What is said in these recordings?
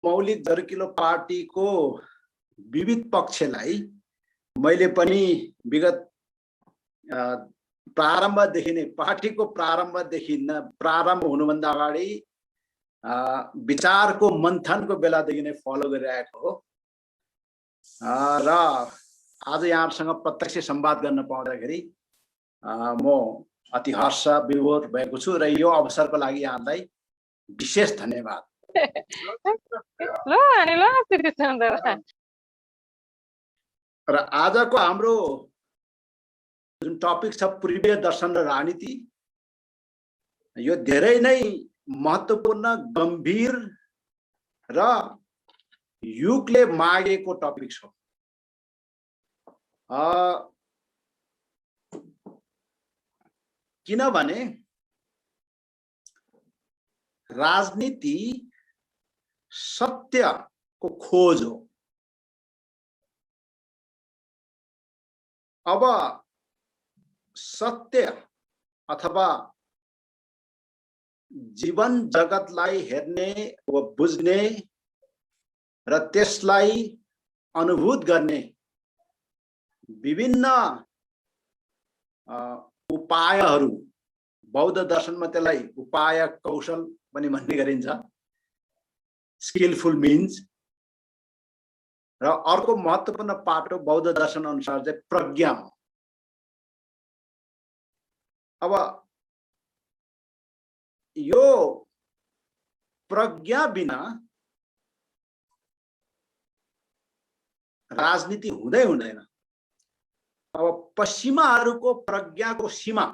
मौलिक जरकिलो पार्टीको विविध पक्षलाई मैले पनि विगत प्रारम्भदेखि नै पार्टीको प्रारम्भ हुनुभन्दा अगाडि विचारको मन्थनको बेलादेखि नै फलो गरिरहेको हो र आज यहाँहरुसँग प्रत्यक्ष संवाद गर्न पाउँदाखेरि म अति हर्ष विभोर भएको छु र यो अवसरको लागि यहाँलाई विशेष धन्यवाद। र आजको हाम्रो जुन टपिक छ पूर्वीय दर्शन र राजनीति, यो धेरै नै महत्त्वपूर्ण गम्भीर र युगले मागेको टपिक छ। किनभने राजनीति सत्यको खोज हो। अब सत्य अथवा जीवन जगतलाई हेर्ने वा बुझ्ने र त्यसलाई अनुभूत गर्ने विभिन्न उपायहरू, बौद्ध दर्शनमा त्यसलाई उपाय कौशल पनि भन्ने गरिन्छ, स्किलफुल मिन्स। र अर्को महत्त्वपूर्ण पाटो बौद्ध दर्शन अनुसार चाहिँ प्रज्ञा हो। अब यो प्रज्ञा बिना राजनीति हुँदै हुँदैन। अब पश्चिमाहरूको प्रज्ञाको सीमा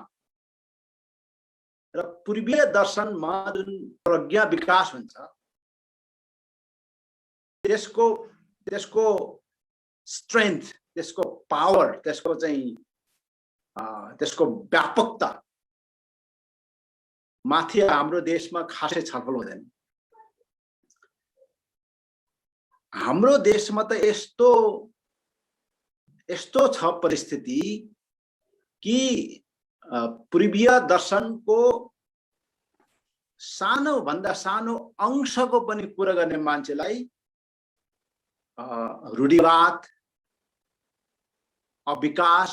र पूर्वीय दर्शनमा जुन प्रज्ञा विकास हुन्छ त्यसको स्ट्रेंथ, त्यसको पावर, त्यसको चाहिँ त्यसको व्यापकता माथि हाम्रो देशमा खासै छलफल हुँदैन। हाम्रो देशमा त यस्तो छ परिस्थिति कि पूर्वीय दर्शनको सानो भन्दा सानो अंशको पनि कुरा गर्ने मान्छेलाई रूढिवाद, अविकास,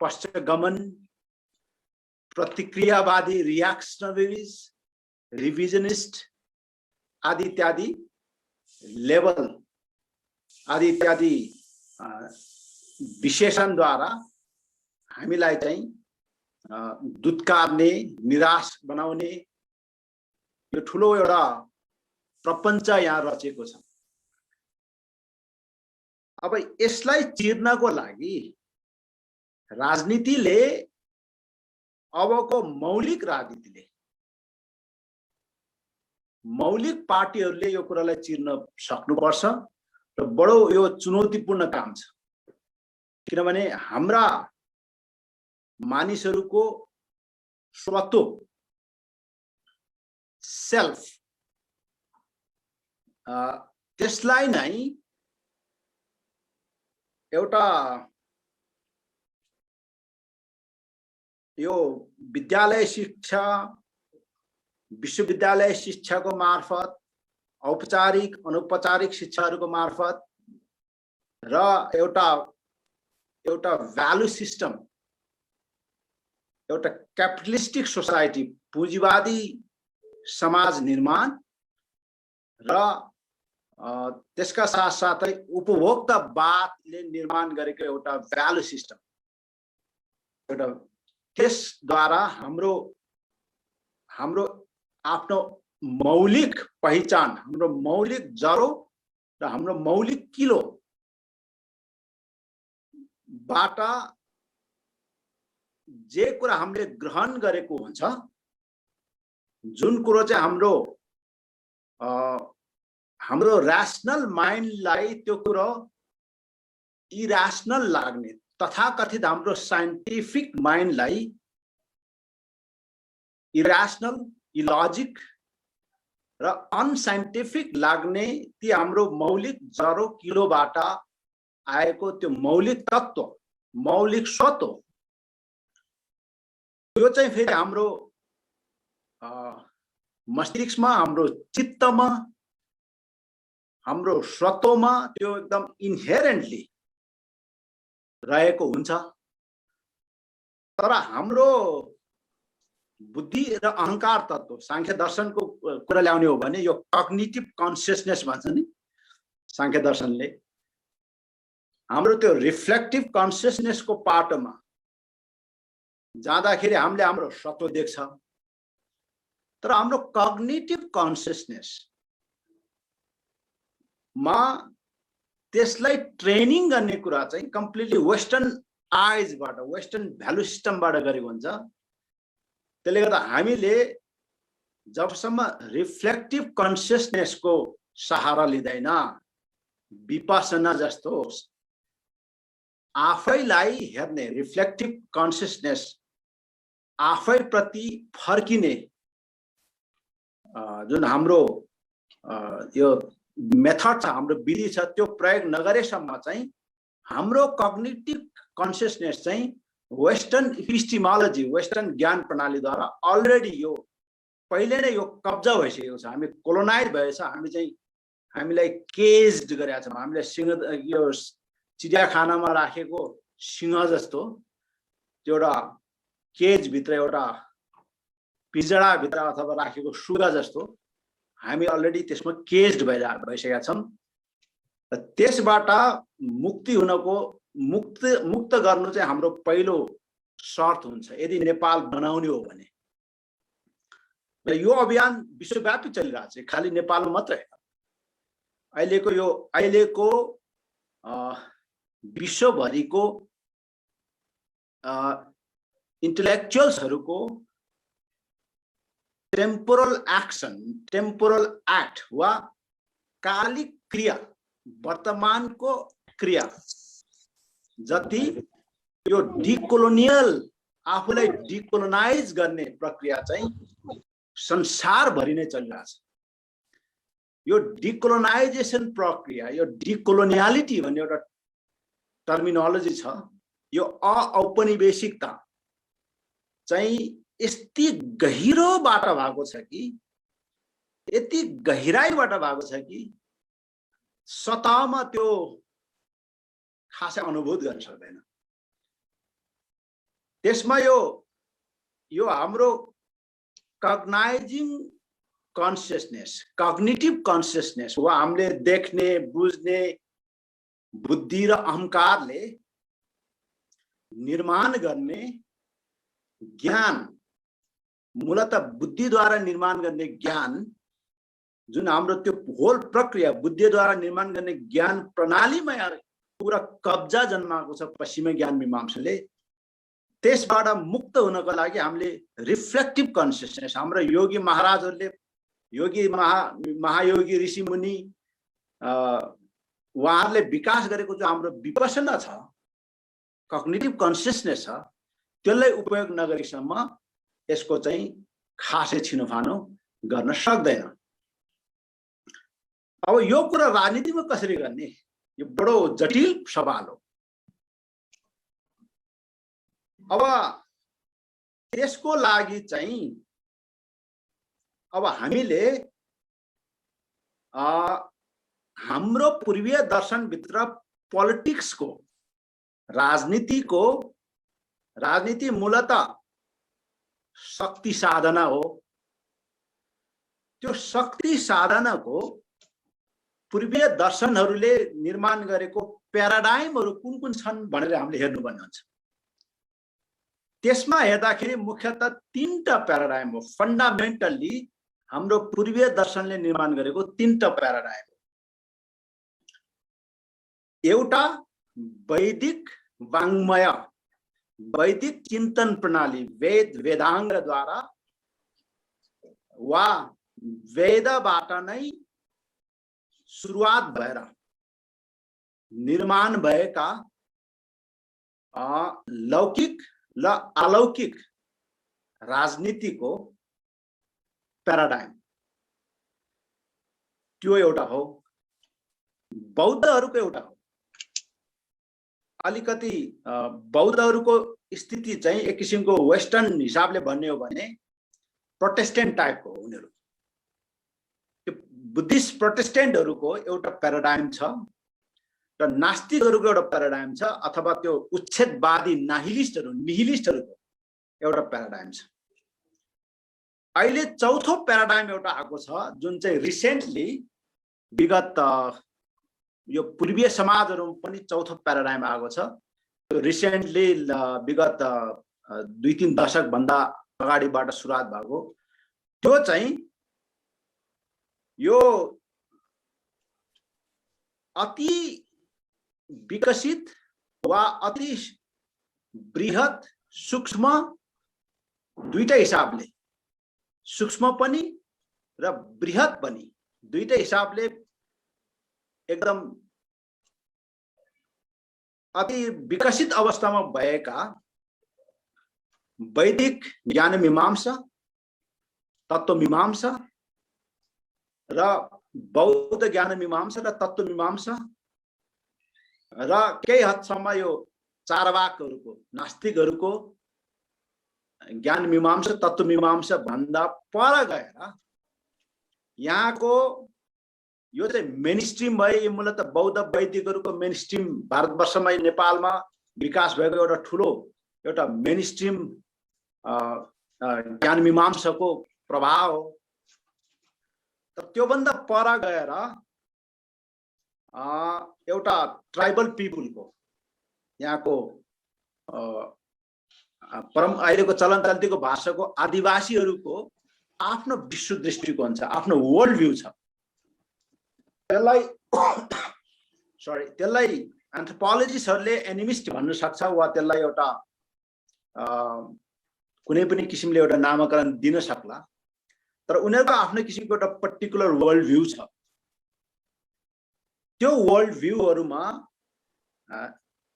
पश्चगमन, प्रतिक्रियावादी, रिएक्शनरिज, रिविजनिस्ट आदि इत्यादि लेभल आदि इत्यादि विशेषण द्वारा हामीलाई चाहिँ दुत्कारने, निराश बनाउने यो ठुलो एउटा प्रपञ्च यहाँ रचेको छ। अब यसलाई चिर्नको लागि राजनीतिले, अबको मौलिक राजनीतिले, मौलिक पार्टीहरूले यो कुरालाई चिर्न सक्नुपर्छ र बडो यो चुनौतीपूर्ण काम छ। किनभने हाम्रा मानिसहरूको स्वत्व, सेल्फ, त्यसलाई नै एउटा यो विद्यालय शिक्षा, विश्वविद्यालय शिक्षाको मार्फत, औपचारिक अनौपचारिक शिक्षाहरूको मार्फत र एउटा भ्यालु सिस्टम, एउटा क्यापिटलिस्टिक सोसाइटी, पुँजीवादी समाज निर्माण र त्यसका साथसाथै उपभोक्तावादले निर्माण गरेको एउटा भ्यालु सिस्टम, एउटा त्यसद्वारा हाम्रो आफ्नो मौलिक पहिचान, हाम्रो मौलिक जरो र हाम्रो मौलिक किलो बाट जे कुरा हामीले ग्रहण गरेको हुन्छ, जुन कुरो चाहिँ हाम्रो ऱ्यासनल माइन्डलाई त्यो कुरो इऱ्यासनल लाग्ने, तथाकथित हाम्रो साइन्टिफिक माइन्डलाई इऱ्यासनल, इलजिक र अनसाइन्टिफिक लाग्ने ती हाम्रो मौलिक जरो किलोबाट आएको त्यो मौलिक तत्व, मौलिक स्वत्व, त्यो चाहिँ फेरि हाम्रो मस्तिष्कमा, हाम्रो चित्तमा हाम्रो स्वत्वमा त्यो एकदम इन्हेरेन्टली रहेको हुन्छ। तर हाम्रो बुद्धि र अहंकार तत्व सांख्य दर्शनको कुरा ल्याउने हो भने यो कग्निटिभ कन्सियसनेस भन्छ नि सांख्य दर्शनले, हाम्रो त्यो रिफ्लेक्टिभ कन्सियसनेसको पाटोमा जाँदाखेरि हामीले हाम्रो सत्व देख्छ। तर हाम्रो कग्निटिभ कन्सियसनेस मा त्यसलाई ट्रेनिङ गर्ने कुरा चाहिँ कम्प्लिटली वेस्टर्न आइजबाट, वेस्टर्न भ्यालु सिस्टमबाट गरेको हुन्छ। त्यसले गर्दा हामीले जबसम्म रिफ्लेक्टिभ कन्सियसनेसको सहारा लिँदैन, विपसना जस्तो आफैलाई हेर्ने रिफ्लेक्टिभ कन्सियसनेस, आफैप्रति फर्किने जुन हाम्रो यो मेथड छ, हाम्रो विधि छ, त्यो प्रयोग नगरेसम्म चाहिँ हाम्रो कग्निटिभ कन्सियसनेस चाहिँ वेस्टर्न एपिस्टिमोलोजी, वेस्टर्न ज्ञान प्रणालीद्वारा अलरेडी यो पहिले नै यो कब्जा भइसकेको छ। हामी कोलोनाइज भएछ, हामी चाहिँ हामीलाई केज्ड गरेका छौँ। हामीले सिंह यो चिडियाखानामा राखेको सिंह जस्तो त्यो एउटा केजभित्र, एउटा पिंजडाभित्र अथवा राखेको सुगा जस्तो हामी अलरेडी त्यसमा केज्ड भइसकेका छौँ। त्यसबाट मुक्ति हुनको मुक्त गर्नु चाहिँ हाम्रो पहिलो शर्त हुन्छ यदि नेपाल बनाउने हो भने। यो अभियान विश्वव्यापी चलिरहेको छ, खालि नेपालमा मात्रै होइन। अहिलेको विश्वभरिको इन्टेलेक्चुअल्सहरूको टेम्पोरल एक्सन, टेम्पोरल एक्ट वा कालिक क्रिया, वर्तमानको क्रिया जति यो डिकोलोनियल, आफूलाई डिकोलोनाइज गर्ने प्रक्रिया चाहिँ संसारभरि नै चलिरहेछ। यो डिकोलोनाइजेसन प्रक्रिया, यो डिकोलोनियालिटी भन्ने एउटा टर्मिनोलोजी छ, यो औपनिवेशिकता चाहिँ यति गहिरोबाट भएको छ कि, यति गहिराईबाट भएको छ कि सतहमा त्यो खासै अनुभूत गर्न सक्दैन। त्यसमा यो हाम्रो कग्नाइजिङ कन्सियसनेस, कग्निटिभ कन्सियसनेस वा हामीले देख्ने बुझ्ने बुद्धि र अहंकारले निर्माण गर्ने ज्ञान, मूलतः बुद्धिद्वारा निर्माण गर्ने ज्ञान, जुन हाम्रो त्यो होल प्रक्रिया बुद्धिद्वारा निर्माण गर्ने ज्ञान प्रणालीमा पुरा कब्जा जन्माएको छ पश्चिमी ज्ञान मीमांसाले। त्यसबाट मुक्त हुनको लागि हामीले रिफ्लेक्टिभ कन्सियसनेस, हाम्रो योगी महाराजहरूले, योगी महायोगी ऋषि मुनि उहाँहरूले विकास गरेको जो हाम्रो विपसना छ, कग्निटिभ कन्सियसनेस छ, त्यसलाई उपयोग नगरेसम्म यसको चाहिँ खासै छिनोफानो गर्न सक्दैन। अब यो कुरा राजनीतिमा कसरी गर्ने, यो बडो जटिल सवाल हो। अब त्यसको लागि चाहिँ अब हामीले हाम्रो पूर्वीय दर्शनभित्र पोलिटिक्सको, राजनीति मूलतः शक्ति साधना हो। त्यो शक्ति साधनाको पूर्वीय दर्शनहरूले निर्माण गरेको प्याराडाइमहरू कुन कुन छन् भनेर हामीले हेर्नुपर्ने हुन्छ। त्यसमा हेर्दाखेरि मुख्यतः तीनटा प्याराडाइम हो। फन्डामेन्टल्ली हाम्रो पूर्वीय दर्शनले निर्माण गरेको तीनटा प्याराडाइम हो। एउटा वैदिक वाङ्मय, वैदिक चिन्तन प्रणाली, वेद वेदाङ्गद्वारा वा वेदबाट नै सुरुवात भएर निर्माण भएका लौकिक र अलौकिक राजनीतिको प्याराडाइम, त्यो एउटा हो। बौद्धहरूको एउटा हो। अलिकति बौद्धहरूको स्थिति चाहिँ एक किसिमको वेस्टर्न हिसाबले भन्ने हो भने प्रोटेस्टेन्ट टाइपको हो। उनीहरू त्यो बुद्धिस्ट प्रोटेस्टेन्टहरुको एउटा प्याराडाइम छ र नास्तिकहरुको एउटा प्याराडाइम छ, अथवा त्यो उच्छेदवादी निहिलिस्टहरुको एउटा प्याराडाइम छ। अहिले चौथो प्याराडाइम एउटा आएको छ जुन चाहिँ रिसेन्टली विगत यो पूर्वीय समाजहरुमा पनि चौथो प्याराडाइम आएको छ। रिसेन्टली विगत 2-3 दशक भन्दा अगाडिबाट सुरुवात भएको त्यो चाहिँ यो अति विकसित वा अति बृहत सूक्ष्म दुईटा हिसाबले, सूक्ष्म पनि र बृहत पनि दुईटा हिसाबले एकदम अति विकसित अवस्थामा भएका वैदिक ज्ञान मीमांसा, तत्व मीमांसा र बौद्ध ज्ञान मीमांसा र तत्व मीमांसा र केही हदसम्म यो चारवाकहरुको नास्तिकहरुको ज्ञान मीमांसा तत्व मीमांसा भन्दा पर गएर यहाँको यो चाहिँ मेनस्ट्रीम भयो। यो मूलतः बौद्ध वैदिकहरुको मेनस्ट्रीम भारतवर्षमा नेपालमा विकास भएको एउटा ठूलो एउटा मेनस्ट्रीम ज्ञान मीमांसाको प्रभाव हो। त्यो भन्दा पर गएर एउटा ट्राइबल पिपुलको यहाँको परम अहिलेको चलन चल्तीको भाषाको आदिवासीहरुको आफ्नो विश्व दृष्टिकोण छ, आफ्नो वर्ल्ड भ्यू छ। त्यसलाई एन्थ्रोपोलोजिस्टहरुले एनिमिस्ट भन्न सक्छ वा त्यसलाई एउटा कुनै पनि किसिमले एउटा नामकरण दिन सक्ला, तर उनीहरुको आफ्नो किसिमको एउटा पर्टिकुलर वर्ल्ड भ्यू छ। त्यो वर्ल्ड भ्यूहरुमा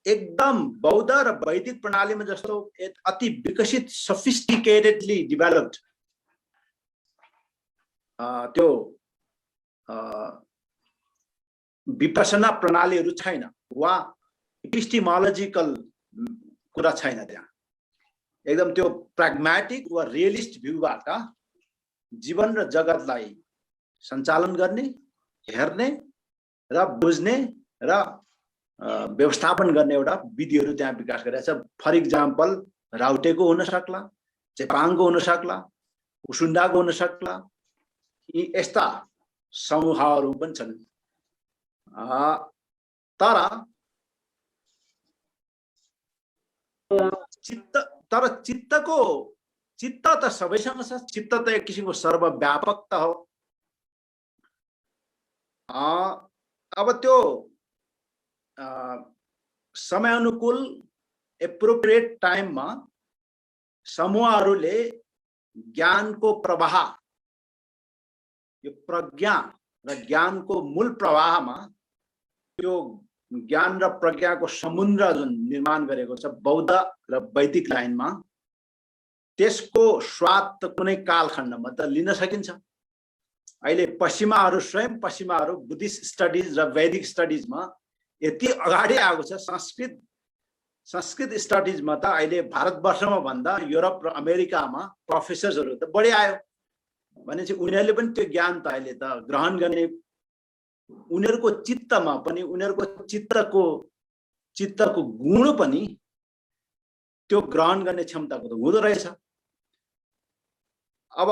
एकदम बौद्ध र वैदिक प्रणालीमा जस्तो अति विकसित सोफिस्टिकेटेडली डेभलप्ड त्यो विपसना प्रणालीहरु छैन वा एपिस्टेमोलोजिकल कुरा छैन। त्यहाँ एकदम त्यो प्राग्मेटिक वा रियलिस्ट भ्यूबाट जीवन र जगतलाई सञ्चालन गर्ने, हेर्ने र बुझ्ने र व्यवस्थापन गर्ने एउटा विधिहरु त्यहाँ विकास गरिरहेछ। फर इक्जाम्पल राउटेको हुन सक्ला, चेपाङको हुन सक्ला, उसुन्डाको हुन सक्ला, यी यस्ता समूहहरु पनि छन्। तर चित्त त सबैसँग छ। चित्त त एक किसिमको सर्वव्यापकता हो। अब त्यो समय अनुकूल एप्रोप्रिएट टाइममा समूहहरुले ज्ञानको प्रवाह, यो प्रज्ञा र ज्ञानको मूल प्रवाहमा त्यो ज्ञान र प्रज्ञाको समुद्र जुन निर्माण गरेको छ बौद्ध र वैदिक लाइनमा, त्यसको स्वाद त कुनै कालखण्डमा त लिन सकिन्छ। अहिले पश्चिमाहरु स्वयं पश्चिमाहरु बुद्धिस्ट स्टडिज र वैदिक स्टडिजमा यति अगाडि आएको छ। संस्कृत स्टडिजमा त अहिले भारतवर्षमा भन्दा युरोप र अमेरिकामा प्रोफेसर्सहरु त बढी आयो भनेपछि उनीहरुले पनि त्यो ज्ञान त अहिले त ग्रहण गर्ने, उनीहरुको चित्तमा पनि उनीहरुको चित्तको गुण पनि त्यो ग्रहण गर्ने क्षमताको त हुँदो रहेछ। अब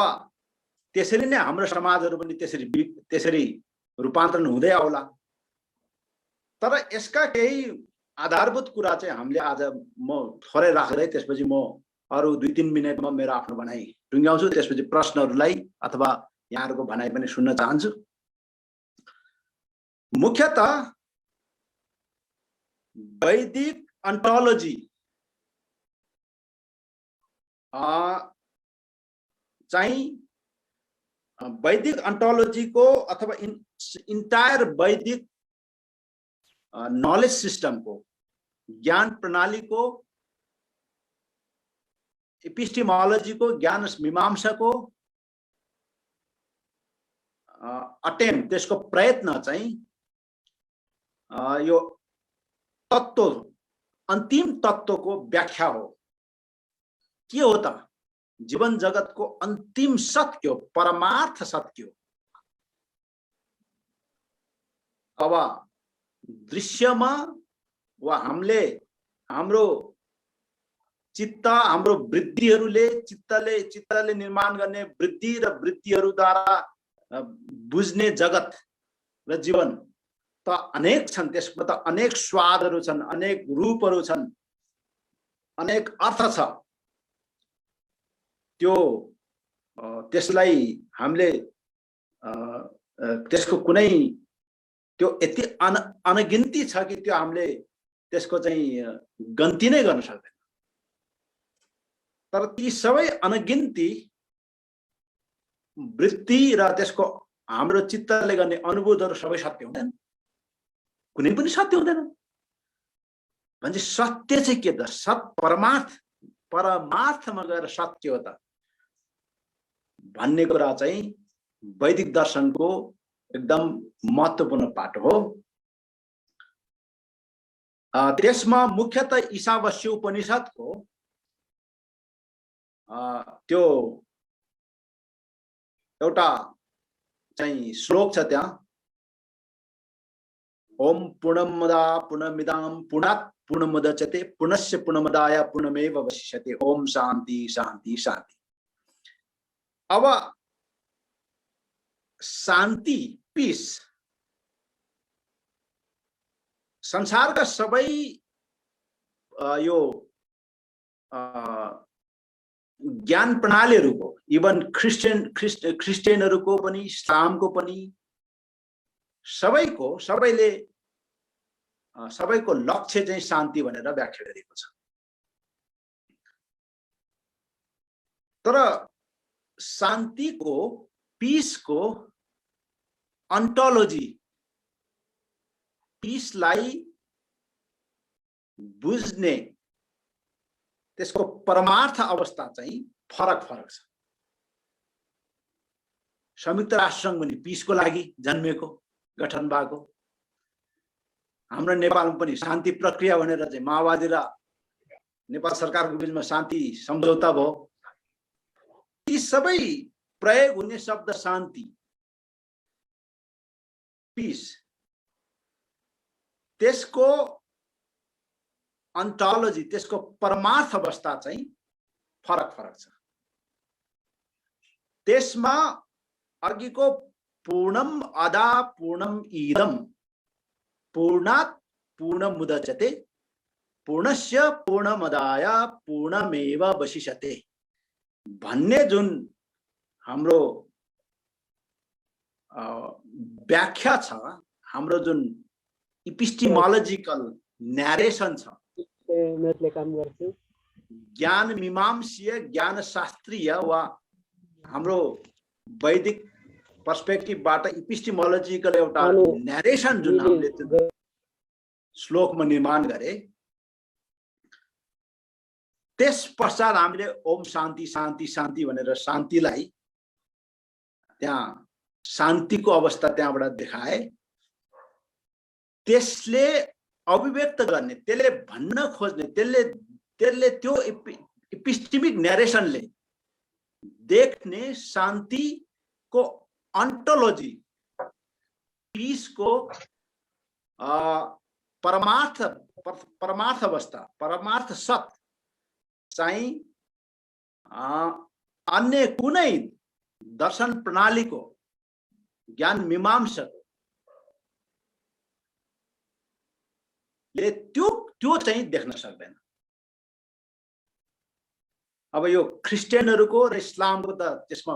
त्यसरी नै हाम्रो समाजहरु पनि त्यसरी रूपान्तरण हुँदै आउला। तर यसका केही आधारभूत कुरा चाहिँ हामीले आज म थोरै राख्दै त्यसपछि म अरु 2-3 मिनेटमा मेरो आफ्नो भनाइ टुङ्ग्याउँछु। त्यसपछि प्रश्नहरुलाई अथवा यहाँहरुको भनाइ पनि सुन्न चाहन्छु। मुख्यतः वैदिक अन्टोलोजी चाहिँ वैदिक अन्टोलोजीको अथवा इन्टायर वैदिक नलेज सिस्टमको ज्ञान प्रणालीको एपिस्टेमोलोजीको ज्ञान मीमांसाको अटेम्प्ट, त्यसको प्रयत्न चाहिँ यो तत्व अन्तिम तत्वको व्याख्या हो। के हो त जीवन जगतको अन्तिम सत्य, परमार्थ सत्य अब दृश्यमा वा हामीले हाम्रो चित्त हाम्रो वृत्तिहरूले चित्तले निर्माण गर्ने वृत्ति र वृत्तिहरूद्वारा बुझ्ने जगत र जीवन त अनेक छन्, त्यसमा त अनेक स्वादहरू छन्, अनेक रूपहरू छन्, अनेक अर्थ छ। त्यो त्यसलाई हामीले त्यसको कुनै त्यो यति अनगिन्ती छ कि त्यो हामीले त्यसको चाहिँ गन्ती नै गर्न सक्दैन। तर ती सबै अनगिन्ती वृत्ति र त्यसको हाम्रो चित्तले गर्ने अनुभूतिहरू सबै सत्य हुँदैन, कुनै पनि सत्य हुँदैन। भन्छ सत्य चाहिँ के त? परमार्थमा गएर सत्य हो त भन्ने कुरा चाहिँ वैदिक दर्शनको एकदम महत्त्वपूर्ण पाठ हो। त्यसमा मुख्यतः ईशावास्य उपनिषदको त्यो एउटा चाहिँ श्लोक छ त्यहाँ, ओम पूर्णमदा पूर्णमिदां पूर्णात् पूर्णमुदच्यते पूर्णस्य पूर्णमदाय पूर्णमेव अवशिष्यते ओम शांति शांति शांति। अब शान्ति पीस संसारका सबै यो ज्ञान प्रणालीहरूको, इभन क्रिस्चियनहरूको पनि इस्लामको पनि सबैको लक्ष्य चाहिँ शान्ति भनेर व्याख्या गरिएको छ। तर शान्तिको पीसको अन्टोलोजी, पीसलाई बुझ्ने त्यसको परमार्थ अवस्था चाहिँ फरक छ। संयुक्त राष्ट्र संघ पनि पीसको लागि जन्मेको, गठन भएको। हाम्रो नेपालमा पनि शान्ति प्रक्रिया भनेर चाहिँ माओवादी र नेपाल सरकारको बीचमा शान्ति सम्झौता भयो। ती सबै प्रयोग हुने शब्द शान्ति, पीस, त्यसको अन्टोलोजी, त्यसको परमार्थ अवस्था चाहिँ फरक छ। त्यसमा अघिको पूर्णम अदा पूर्णम इदम पूर्णात् पूर्णमुदच्यते पूर्णस्य पूर्णमदाय पूर्णमेव अवशिष्यते भन्ने जुन हाम्रो व्याख्या छ, हाम्रो जुन इपिस्टिमोलोजिकल न्यारेसन छ, ज्ञान मीमांसीय ज्ञान शास्त्रीय वा हाम्रो वैदिक पर्सपेक्टिभबाट इपिस्टिमोलोजिकल एउटा न्यारेसन जुन हामीले श्लोकमा निर्माण गरे, त्यस पश्चात हामीले ओम शान्ति शान्ति शान्ति भनेर शान्तिलाई त्यहाँ शान्तिको अवस्था त्यहाँबाट देखाए। त्यसले अभिव्यक्त गर्ने, त्यसले भन्न खोज्ने, त्यसले त्यो इपिस्टिमिक न्यारेसनले देख्ने शान्तिको अन्टोलोजी, पीसको परमार्थ अवस्था, परमार्थ सत चाहिँ अन्य कुनै दर्शन प्रणालीको ज्ञान मीमांसकले त्यो चाहिँ देख्न सक्दैन। अब यो क्रिस्चियनहरूको र इस्लामको त त्यसमा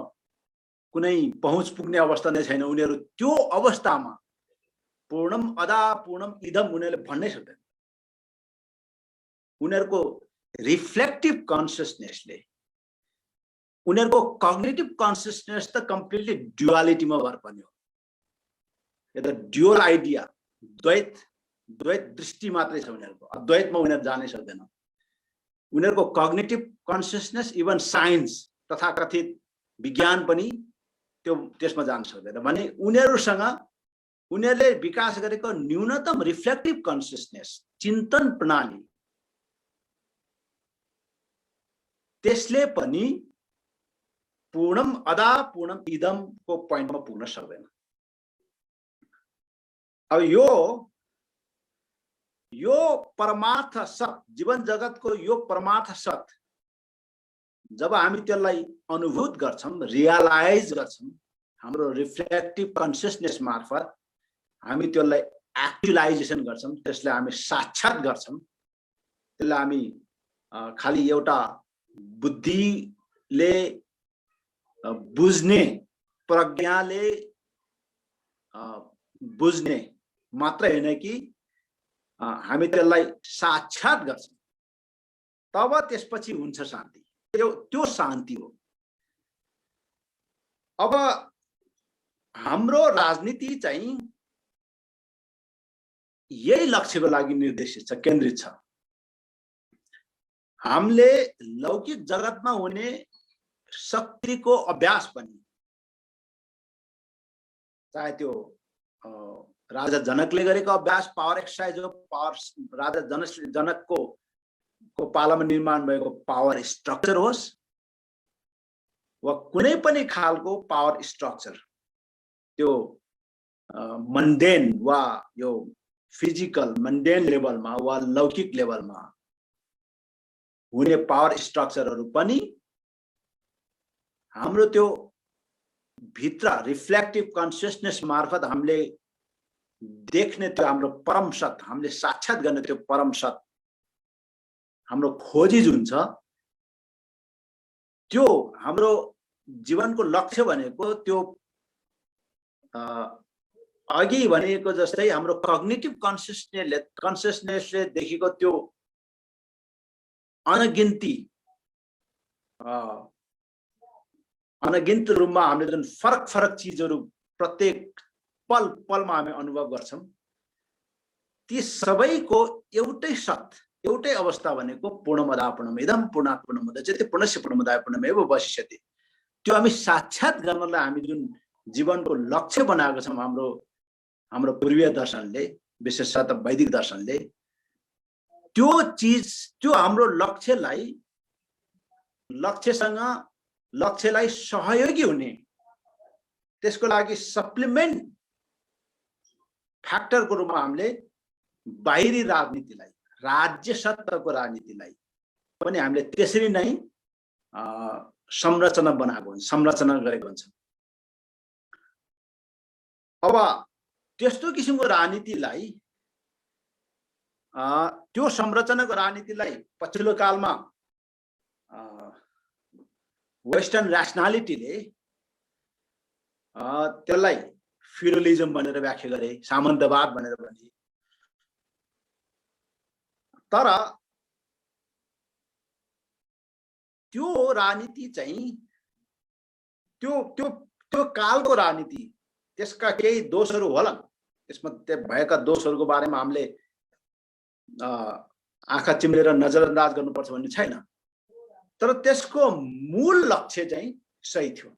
कुनै पहुँच पुग्ने अवस्था नै छैन। उनीहरू त्यो अवस्थामा पूर्णम अदा पूर्णम इदम उनीहरूले भन्नै सक्दैन। उनीहरूको रिफ्लेक्टिभ कन्सियसनेसले, उनीहरूको कग्निटिभ कन्सियसनेस त कम्प्लिटली ड्युअलिटीमा भर पर्ने हो। यो त ड्युअल आइडिया, द्वैत दृष्टि मात्रै छ उनीहरूको, अद्वैतमा उनीहरू जानै सक्दैन। उनीहरूको कग्निटिभ कन्सियसनेस, इभन साइन्स तथाकथित विज्ञान पनि त्यसमा जान सक्दैन। भने उनीहरूले विकास गरेको न्यूनतम रिफ्लेक्टिभ कन्सियसनेस, चिन्तन प्रणाली, त्यसले पनि पूर्णम अदा पूर्णम इदमको पोइन्टमा पुग्न सक्दैन। अब यो परमार्थ सत, जीवन जगतको यो परमार्थ सत जब हामी त्यसलाई अनुभूत गर्छौं, रियलाइज गर्छौं, हाम्रो रिफ्लेक्टिभ कन्सियसनेस मार्फत हामी त्यसलाई एक्चुअलाइजेसन गर्छौं, त्यसलाई हामी साक्षात गर्छौं। त्यसलाई हामी खाली एउटा बुद्धिले बुझ्ने, प्रज्ञाले बुझ्ने मात्र हैन कि हामी त्यसलाई साक्षात गर्छौं, तब त्यसपछि हुन्छ शान्ति। त्यो शान्ति हो। अब हाम्रो राजनीति चाहिँ यही लक्ष्यको लागि निर्देशित छ, केन्द्रित छ। हामीले लौकिक जगतमा हुने शक्तिको अभ्यास पनि, चाहे त्यो राजा जनकले गरेको अभ्यास, पावर एक्सरसाइज हो, पावर राजा जनकको पालामा निर्माण भएको पावर स्ट्रक्चर होस्, वा कुनै पनि खालको पावर स्ट्रक्चर, त्यो मन्डेन वा यो फिजिकल मन्डेन लेभलमा वा लौकिक लेभलमा हुने पावर स्ट्रक्चरहरू पनि हाम्रो त्यो भित्र रिफ्लेक्टिभ कन्सियसनेस मार्फत हामीले देख्ने त्यो हाम्रो परम सत, हामीले साक्षात गर्ने त्यो परम सत, हाम्रो खोजी जुन छ, त्यो हाम्रो जीवनको लक्ष्य भनेको त्यो अघि भनेको जस्तै हाम्रो कग्निटिभ कन्सियसनेसले देखेको त्यो अनगिन्त रूपमा हामीले जुन फरक फरक चिजहरू प्रत्येक पल पलमा हामी अनुभव गर्छौं, ती सबैको एउटै सत, एउटै अवस्था भनेको पूर्णमदा पूर्णमिदं पूर्णात् पूर्णमुदच्यते पूर्णस्य पूर्णमादाय पूर्णमेव अवशिष्यते। त्यो हामी साक्षात गर्नलाई हामी जुन जीवनको लक्ष्य बनाएको छौं, हाम्रो पूर्वीय दर्शनले, विशेषतः वैदिक दर्शनले, त्यो चीज, त्यो हाम्रो लक्ष्यलाई सहयोगी हुने, त्यसको लागि सप्लिमेन्ट फ्याक्टरको रूपमा हामीले बाहिरी राजनीतिलाई, राज्य सत्ताको राजनीतिलाई पनि हामीले त्यसरी नै संरचना बनाएको हुन्छ, संरचना गरेको हुन्छ। अब त्यस्तो किसिमको राजनीतिलाई, त्यो संरचनाको राजनीतिलाई पछिल्लो कालमा वेस्टर्न र्यासनालिटीले त्यसलाई फ्युडलिजम भनेर व्याख्या गरे, सामन्तवाद भनेर भने। तर त्यो राजनीति चाहिँ त्यो कालको राजनीति, त्यसका केही दोषहरू होलान्, त्यसमा भएका दोषहरूको बारेमा हामीले आँखा चिम्लेर नजरअन्दाज गर्नुपर्छ भन्ने छैन। तर त्यसको मूल लक्ष्य चाहिँ सही थियो।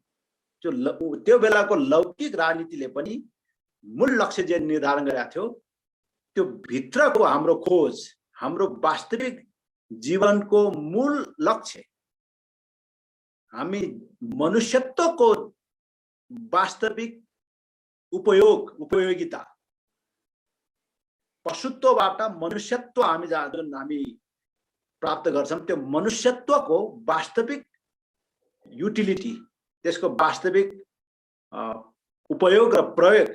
त्यो बेलाको लौकिक राजनीतिले पनि मूल लक्ष्य जे निर्धारण गरेको थियो, त्यो भित्रको हाम्रो खोज, हाम्रो वास्तविक जीवनको मूल लक्ष्य, हामी मनुष्यत्वको वास्तविक उपयोगिता, पशुत्वबाट मनुष्यत्व जुन हामी प्राप्त गर्छौं, त्यो मनुष्यत्वको वास्तविक युटिलिटी, त्यसको वास्तविक उपयोग र प्रयोग,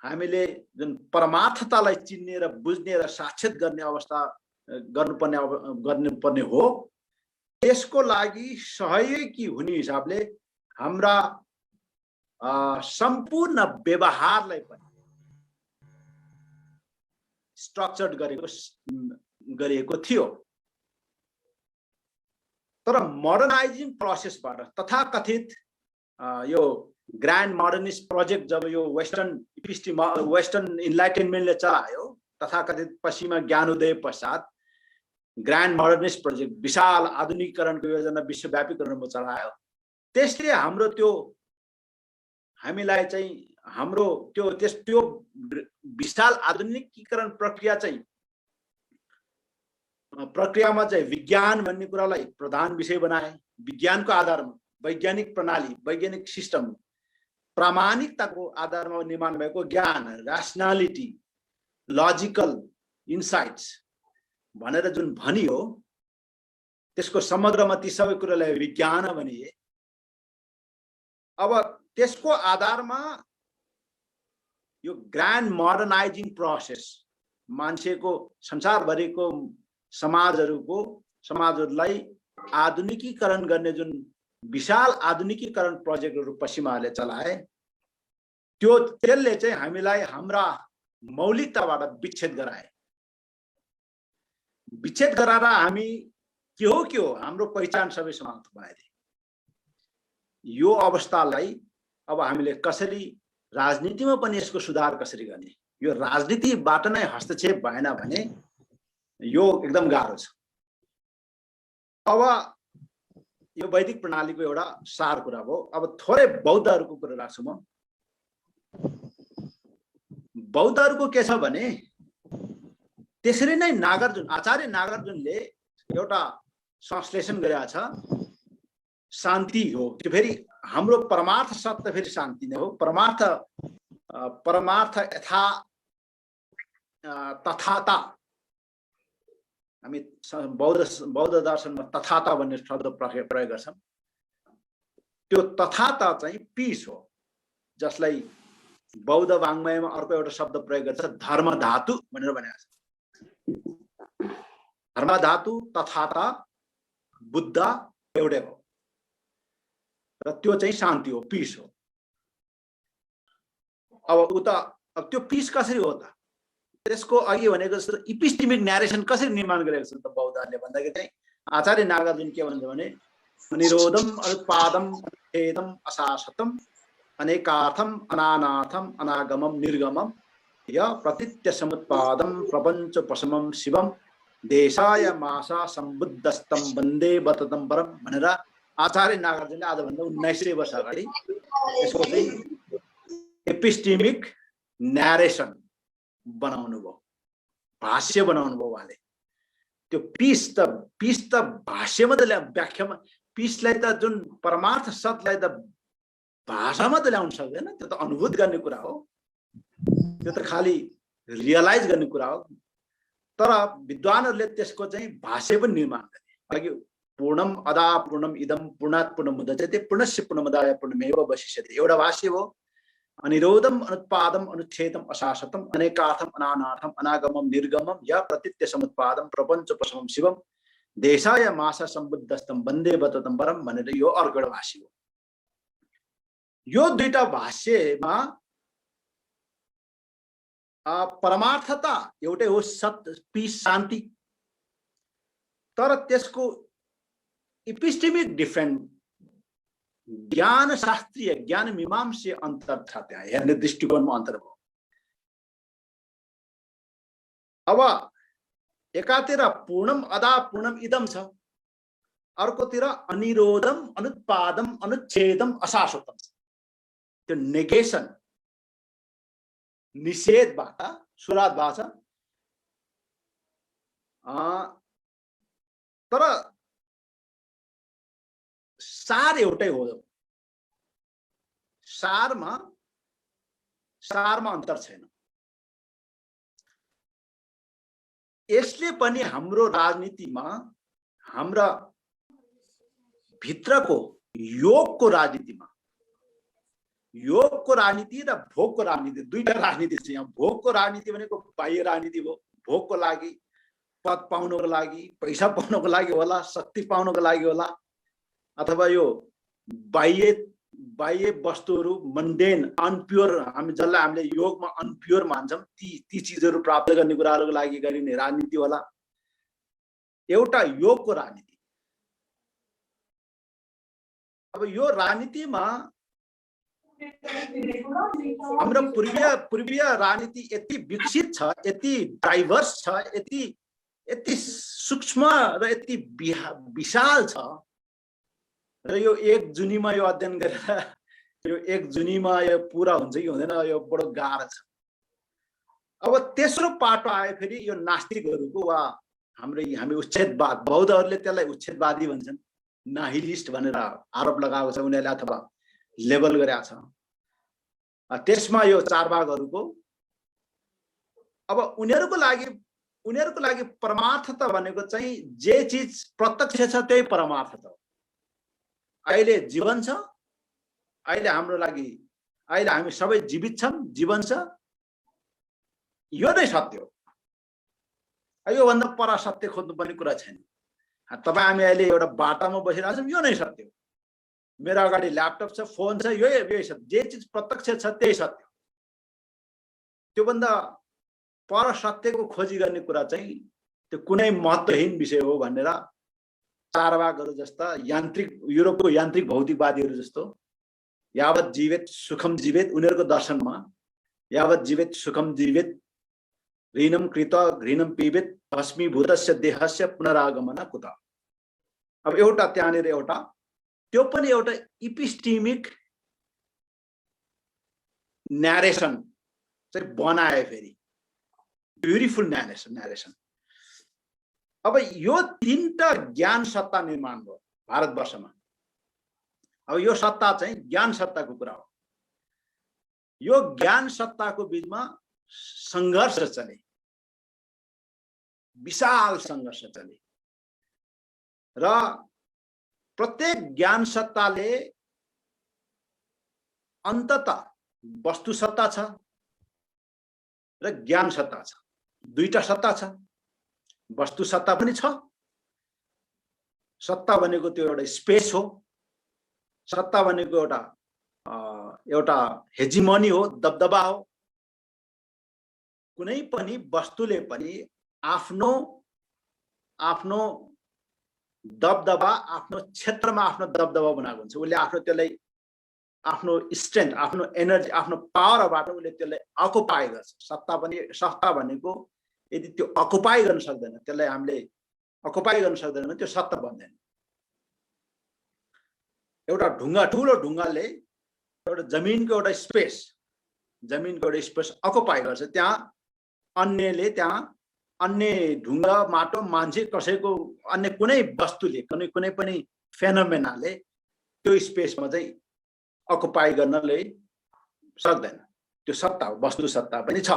हामीले जुन परमार्थतालाई चिन्ने र बुझ्ने र साक्षात गर्ने अवस्था गर्नुपर्ने हो, त्यसको लागि सहयोगी हुने हिसाबले हाम्रा सम्पूर्ण व्यवहारलाई पनि स्ट्रक्चर्ड गरिएको थियो। तर मोडर्नाइजिङ प्रोसेसबाट, तथाकथित यो ग्रान्ड मोडर्निस्ट प्रोजेक्ट जब यो वेस्टर्न इन्लाइटेनमेन्टले चलायो, तथाकथित पश्चिमा ज्ञानोदय पश्चात ग्रान्ड मोडर्निस्ट प्रोजेक्ट, विशाल आधुनिकीकरणको योजना विश्वव्यापीकरणमा चलायो, त्यसले हाम्रो त्यो हामीलाई चाहिँ हाम्रो त्यो विशाल आधुनिकीकरण प्रक्रियामा चाहिँ विज्ञान भन्ने कुरालाई प्रधान विषय बनाए। विज्ञानको आधारमा वैज्ञानिक प्रणाली, वैज्ञानिक सिस्टम, प्रामाणिकताको आधारमा निर्माण भएको ज्ञान, र्यासनालिटी, लजिकल इन्साइट्स भनेर जुन भनियो, त्यसको समग्रमा ती सबै कुरालाई विज्ञान भनिए। अब त्यसको आधारमा यो ग्रान्ड मोडर्नाइजिङ प्रोसेस मान्छेको संसारभरिको समाजहरूलाई आधुनिकीकरण गर्ने जुन विशाल आधुनिकीकरण प्रोजेक्टहरू पश्चिमाले चलाए, त्यसले चाहिँ हामीलाई हाम्रा मौलिकताबाट विच्छेद गराए। विच्छेद गराएर हामी के हो हाम्रो पहिचान सबै समाप्त बनाइदिए। यो अवस्थालाई अब हामीले कसरी राजनीतिमा पनि यसको सुधार कसरी गर्ने, यो राजनीतिबाट नै हस्तक्षेप भएन भने यो एकदम गाह्रो छ। अब यो वैदिक प्रणालीको एउटा सार कुरा हो। अब थोरै बौद्धहरूको कुरा राख्छु म। बौद्धहरूको के छ भने त्यसरी नै नागार्जुन, आचार्य नागार्जुनले एउटा संश्लेषण गरेका छ, शान्ति हो। त्यो फेरि हाम्रो परमार्थ सत्य फेरि शान्ति नै हो। परमार्थ तथाता, हामी बौद्ध दर्शनमा तथाता भन्ने शब्द प्रयोग गर्छौँ। त्यो तथाता चाहिँ पीस हो, जसलाई बौद्ध वाङ्मयमा अर्को एउटा शब्द प्रयोग गर्छ, धर्म धातु भनेर भनेको छ। धर्म धातु, तथाता, बुद्ध एउटै हो र त्यो चाहिँ शान्ति हो, पीस हो। अब त्यो पीस कसरी हो त? त्यसको अघि भनेको जस्तो इपिस्टेमिक न्यारेसन कसरी निर्माण गरेको छ त बौद्धहरूले भन्दाखेरि चाहिँ आचार्य नागार्जुन के भन्छ भने अनिरोधम अनुत्पादम छेदम अशाश्वतम अनेकार्थम अनानाथम अनागमम निर्गमम य प्रतीत्य समुत्पादम प्रपंच पशमम शिवम देशाय मासा सम्बुद्धस्तम वन्दे बततम परम भनेर आचार्य नागार्जुनले आजभन्दा 1900 वर्ष अगाडि यसको चाहिँ एपिस्टेमिक न्यारेसन बनाउनु भयो, भाष्य बनाउनु भयो उहाँले। त्यो पीस त भाष्यमा त व्याख्यामा, पीसलाई त जुन परमार्थ सत्यलाई त भाषामा त ल्याउन सक्दैन, त्यो त अनुभूत गर्ने कुरा हो, त्यो त खालि रियलाइज गर्ने कुरा हो। तर विद्वानहरूले त्यसको चाहिँ भाष्य पनि निर्माण गरे। अघि पूर्णम अदा पूर्णम इदम पूर्णात् पूर्णमुदच्यते पूर्णस्य पूर्णमादाय पूर्णमेव अवशिष्यते एउटा भाष्य हो। अनिरोधम अनुत्पादम अनुच्छेदम अशाश्वतम अनेकार्थम अनानार्थम अनागमम निर्गमम य प्रतीत्य समुत्पादम प्रपंच पशमम शिवम देशाय मासा सम्बुद्धस्तम वन्दे बततम परम भनेर यो अर्को एउटा भाष्य हो। यो दुईटा भाष्यमा परमार्थता एउटै हो, सत्य, पीस, शान्ति। तर त्यसको इपिस्टेमिक डिफरेन्ट ज्ञान शास्त्रीय ज्ञान मीमांसीय अन्तर छ, त्यहाँ हेर्ने दृष्टिकोणमा अन्तर भयो। अब एकातिर पूर्णम अदा पूर्णम इदम छ, अर्कोतिर अनिरोधम अनुत्पादम अनुच्छेदम अशाश्वतम छ। त्यो नेगेसन, निषेधबाट सुरुवात भएको छ। तर सार एउटै हो। सारमा अन्तर छैन। यसले पनि हाम्रो राजनीतिमा हाम्रा भित्रको योगको राजनीति र भोगको राजनीति, दुईटा राजनीति छ यहाँ। भोगको राजनीति भनेको बाह्य राजनीति हो, भोगको लागि, पद पाउनको लागि, पैसा पाउनको लागि होला, शक्ति पाउनको लागि होला, अथवा यो बाह्य वस्तुहरू मन्डेन अनप्योर, हामी जसलाई हामीले योगमा अनप्योर मान्छौँ, ती चिजहरू प्राप्त गर्ने कुराहरूको लागि गरिने राजनीति होला। एउटा योगको राजनीति। अब यो राजनीतिमा हाम्रो पूर्वीय राजनीति यति विकसित छ, यति डाइभर्स छ, यति सूक्ष्म र यति विशाल छ र यो एक जुनीमा यो अध्ययन गरेर यो एक जुनीमा यो पुरा हुन्छ कि हुँदैन, यो बडो गाह्रो छ। अब तेस्रो पाटो आयो फेरि यो नास्तिकहरूको वा हामी उच्छेदवाद, बौद्धहरूले त्यसलाई उच्छेदवादी भन्छन्, नाहिलिस्ट भनेर आरोप लगाएको छ उनीहरूले अथवा लेबल गरेका छ। त्यसमा यो चारबागहरूको अब उनीहरूको लागि परमार्थता भनेको चाहिँ जे चीज प्रत्यक्ष छ त्यही परमार्थता हो। अहिले जीवन छ, अहिले हाम्रो लागि अहिले हामी सबै जीवित छौं, जीवन छ, यो नै सत्य हो। यो भन्दा पर सत्य खोज्नुपर्ने कुरा छैन। तपाईँ हामी अहिले एउटा बाटामा बसिरहेको छौं, यो नै सत्य हो। मेरो अगाडि ल्यापटप छ, फोन छ, यही सत्य। जे चीज प्रत्यक्ष छ त्यही सत्य हो। त्यो भन्दा पर सत्यको खोजी गर्ने कुरा चाहिँ त्यो कुनै महत्त्वहीन विषय हो भनेर चारवाकहरू जस्ता यान्त्रिक युरोपको यान्त्रिक भौतिकवादीहरू जस्तो यावत जीवित सुखम जीवित उनीहरूको दर्शनमा यावत जीवित सुखम जीवित ऋणम कृत घृणम पीबित भस्मीभूतस्य देहस्य पुनरागमन कुत। अब एउटा त्यहाँनिर एउटा त्यो पनि एउटा इपिस्टेमिक न्यारेसन चाहिँ बनाए, फेरि ब्युटिफुल न्यारेसन। अब यो तीनटा ज्ञान सत्ता निर्माण भयो भारतवर्षमा। अब यो सत्ता चाहिँ ज्ञान सत्ताको कुरा हो। यो ज्ञान सत्ताको बीचमा संघर्ष चले, विशाल संघर्ष चले र प्रत्येक ज्ञान सत्ताले अन्ततः वस्तु सत्ता छ र ज्ञान सत्ता छ। दुईटा सत्ता छ। वस्तु सत्ता पनि छ। सत्ता भनेको त्यो एउटा स्पेस हो। सत्ता भनेको एउटा हेजिमनी हो, दबदबा हो। कुनै पनि वस्तुले पनि आफ्नो दबदबा आफ्नो क्षेत्रमा आफ्नो दबदबा बनाएको हुन्छ। उसले आफ्नो त्यसलाई आफ्नो स्ट्रेन्थ, आफ्नो एनर्जी, आफ्नो पावरबाट उसले त्यसलाई अकुपाई गर्छ। सत्ता भनेको यदि त्यो अकुपाई गर्न सक्दैन, त्यसलाई हामीले अकुपाई गर्न सक्दैन भने त्यो सत्ता बन्दैन। एउटा ढुङ्गा, ठुलो ढुङ्गाले एउटा जमिनको एउटा स्पेस अकुपाई गर्छ। त्यहाँ अन्य ढुङ्गा, माटो, मान्छे, कसैको अन्य कुनै वस्तुले कुनै पनि फेनोमेनाले त्यो स्पेसमा चाहिँ अकुपाई गर्नले सक्दैन। त्यो सत्ता हो, वस्तु सत्ता पनि छ।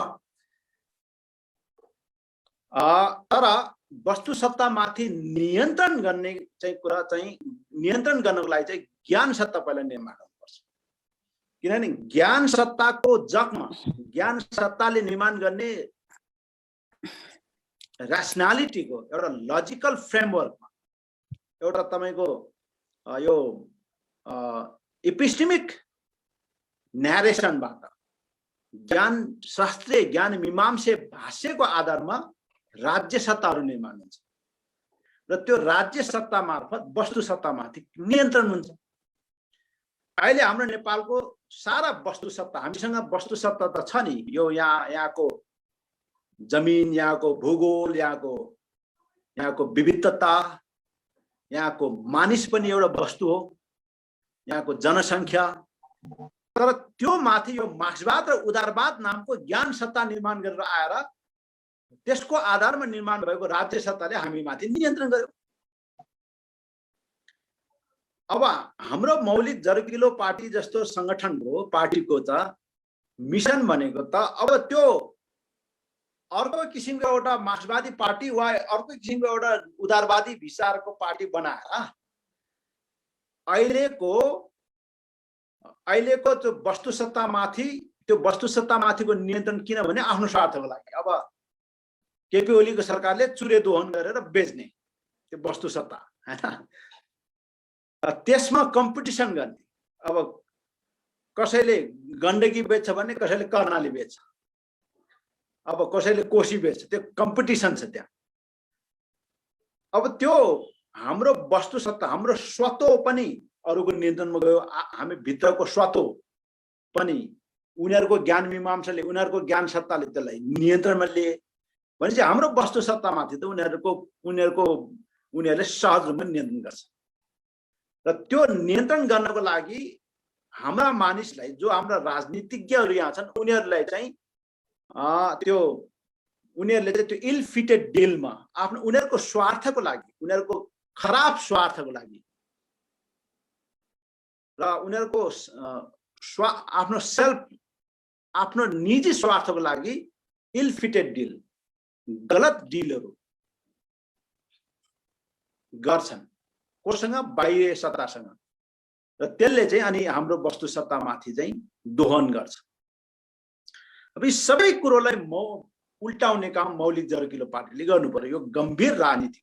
तर वस्तु सत्तामाथि नियन्त्रण गर्ने चाहिँ कुरा चाहिँ नियन्त्रण गर्नको लागि चाहिँ ज्ञान सत्ता पहिला निर्माण गर्नुपर्छ। किनभने ज्ञान सत्ताको जगमा ज्ञान सत्ताले निर्माण गर्ने ऱ्यासनालिटीको एउटा लजिकल फ्रेमवर्कमा एउटा तपाईको यो एपिस्टेमिक न्यारेसनबाट ज्ञान शास्त्रीय ज्ञान मीमांसे भाष्यको आधारमा राज्य सत्ताहरू निर्माण हुन्छ र त्यो राज्य सत्ता मार्फत वस्तु सत्तामाथि नियन्त्रण हुन्छ। अहिले हाम्रो नेपालको सारा वस्तु सत्ता, हामीसँग वस्तु सत्ता त छ नि। यो यहाँको जमिन, यहाँको भूगोल, यहाँको विविधता, यहाँको मानिस पनि एउटा वस्तु हो, यहाँको जनसङ्ख्या। तर त्यो माथि यो मार्क्सवाद र उदारवाद नामको ज्ञान सत्ता निर्माण गरेर आएर त्यसको आधारमा निर्माण भएको राज्य सत्ताले हामी माथि नियन्त्रण गर्यो। अब हाम्रो मौलिक जरकिलो पार्टी जस्तो संगठनको पार्टीको त मिसन भनेको त अब त्यो अर्को किसिमको एउटा मार्क्सवादी पार्टी वा अर्को किसिमको एउटा उदारवादी विचारको पार्टी बनाएर अहिलेको त्यो वस्तु सत्तामाथिको नियन्त्रण, किनभने आफ्नो स्वार्थको लागि। अब केपी ओलीको सरकारले चुरे दोहन गरेर बेच्ने त्यो वस्तु सत्ता हैन, त्यसमा कम्पिटिसन गर्ने। अब कसैले गण्डकी बेच्छ भने कसैले कर्णाली बेच्छ, अब कसैले कोशी बेच्छ, त्यो कम्पिटिसन छ त्यहाँ। अब त्यो हाम्रो वस्तु सत्ता, हाम्रो स्वतो पनि अरूको नियन्त्रणमा गयो। हामी भित्रको स्वतो पनि उनीहरूको ज्ञान मीमांसाले, उनीहरूको ज्ञान सत्ताले त्यसलाई नियन्त्रणमा लिए भनेपछि हाम्रो वस्तु सत्तामाथि त उनीहरूले सहज रूपमा नियन्त्रण गर्छ। र त्यो नियन्त्रण गर्नको लागि हाम्रा मानिसलाई, जो हाम्रा राजनीतिज्ञहरू यहाँ छन्, उनीहरूलाई चाहिँ उनीहरूले चाहिँ त्यो इल फिटेड डिलमा उनीहरूको स्वार्थको लागि, उनीहरूको खराब स्वार्थको लागि र उनीहरूको आफ्नो सेल्फ आफ्नो निजी स्वार्थको लागि इल फिटेड डिल, गलत डिलहरू गर्छन् कोसँग, बाह्य सत्तासँग, र त्यसले चाहिँ अनि हाम्रो वस्तु सत्तामाथि चाहिँ दोहन गर्छ। अब यी सबै कुरोलाई उल्टाउने काम मौलिक जरकिलो पार्टीले गर्नु पर्यो। यो गम्भीर राजनीति,